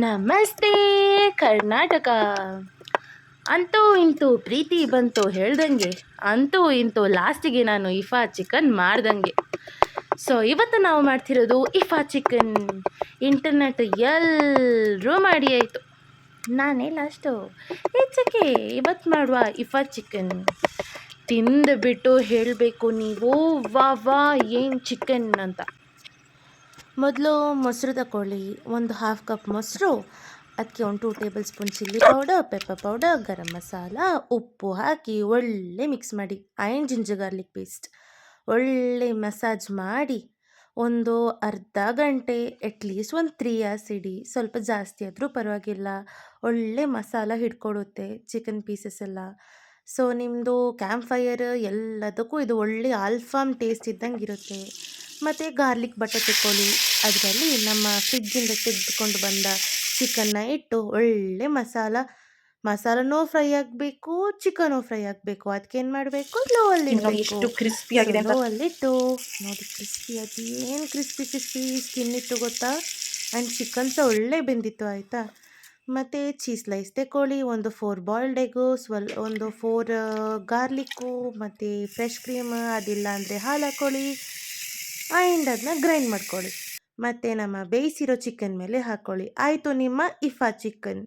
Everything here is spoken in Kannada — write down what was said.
ನಮಸ್ತೆ ಕರ್ನಾಟಕ. ಅಂತೂ ಇಂತೂ ಪ್ರೀತಿ ಬಂತು ಹೇಳ್ದಂಗೆ, ಅಂತೂ ಇಂತೂ ಲಾಸ್ಟಿಗೆ ನಾನು ಇಫಾ ಚಿಕನ್ ಮಾಡ್ದಂಗೆ. ಸೊ ಇವತ್ತು ನಾವು ಮಾಡ್ತಿರೋದು ಇಫಾ ಚಿಕನ್. ಇಂಟರ್ನೆಟ್ ಎಲ್ಲರೂ ಮಾಡಿ ಆಯಿತು, ನಾನೇ ಲಾಸ್ಟು. ಹೆಚ್ಚಕ್ಕೆ ಇವತ್ತು ಮಾಡುವ ಇಫಾ ಚಿಕನ್ ತಿಂದುಬಿಟ್ಟು ಹೇಳಬೇಕು ನೀವು, ವಾ ವಾ ಏನು ಚಿಕನ್ ಅಂತ. ಮೊದಲು ಮೊಸರು ತಗೊಳ್ಳಿ, ಒಂದು ಹಾಫ್ ಕಪ್ ಮೊಸರು, ಅದಕ್ಕೆ ಒಂದು 2 tablespoon chilli powder, pepper powder, garam masala, ಉಪ್ಪು ಹಾಕಿ ಒಳ್ಳೆ ಮಿಕ್ಸ್ ಮಾಡಿ. ಆ್ಯಂಡ್ ಜಿಂಜರ್ ಗಾರ್ಲಿಕ್ ಪೇಸ್ಟ್ ಒಳ್ಳೆ ಮಸಾಜ್ ಮಾಡಿ ಒಂದು ಅರ್ಧ ಗಂಟೆ, ಅಟ್ಲೀಸ್ಟ್ ಒಂದು 3 hours ಇಡಿ. ಸ್ವಲ್ಪ ಜಾಸ್ತಿ ಆದರೂ ಪರವಾಗಿಲ್ಲ, ಒಳ್ಳೆ ಮಸಾಲ ಹಿಡ್ಕೊಡುತ್ತೆ ಚಿಕನ್ ಪೀಸಸ್ ಎಲ್ಲ. ಸೊ ನಿಮ್ಮದು ಕ್ಯಾಂಪ್ ಫೈರ್ ಎಲ್ಲದಕ್ಕೂ ಇದು ಒಳ್ಳೆ ಆಲ್ಫಾಮ್ ಟೇಸ್ಟ್ ಇದ್ದಂಗೆ ಇರುತ್ತೆ. ಮತ್ತು ಗಾರ್ಲಿಕ್ ಬಟರ್ ತಗೊಳ್ಳಿ, ಅದರಲ್ಲಿ ನಮ್ಮ ಫ್ರಿಜ್ಜಿಂದ ತೆಗೆದುಕೊಂಡು ಬಂದ ಚಿಕನ್ನ ಇಟ್ಟು ಒಳ್ಳೆ ಮಸಾಲನೂ ಫ್ರೈ ಆಗಬೇಕು, ಚಿಕನೂ ಫ್ರೈ ಆಗಬೇಕು. ಅದಕ್ಕೇನು ಮಾಡಬೇಕು, ಲೋ ಅಲ್ಲಿ ನೋಡಿ ಎಷ್ಟು ಕ್ರಿಸ್ಪಿ ಆಗಿದೆ ಅಂತ. ಲೋ ಅಲ್ಲಿಟ್ಟು ನೋಡಿ, ಕ್ರಿಸ್ಪಿ ಅದೇನು ಕ್ರಿಸ್ಪಿ ಸ್ಕಿನ್ ಇತ್ತು ಗೊತ್ತಾ. ಆ್ಯಂಡ್ ಚಿಕನ್ ಸಹ ಒಳ್ಳೆ ಬೆಂದಿತ್ತು ಆಯಿತಾ. ಮತ್ತು ಚೀಸ್ ಸ್ಲೈಸ್ ತಗೊಳ್ಳಿ, ಒಂದು 4 ಬಾಯ್ಲ್ಡ್ ಎಗ್ಗು, ಒಂದು 4 ಗಾರ್ಲಿಕ್ಕು ಮತ್ತು ಫ್ರೆಶ್ ಕ್ರೀಮ್, ಅದಿಲ್ಲ ಅಂದರೆ ಹಾಲು ಹಾಕ್ಕೊಳ್ಳಿ. ಆ್ಯಂಡ್ ಅದನ್ನ ಗ್ರೈಂಡ್ ಮಾಡ್ಕೊಳ್ಳಿ. ಮತ್ತು ನಮ್ಮ ಬೇಯಿಸಿರೋ ಚಿಕನ್ ಮೇಲೆ ಹಾಕ್ಕೊಳ್ಳಿ. ಆಯಿತು ನಿಮ್ಮ ಇಫಾ ಚಿಕನ್.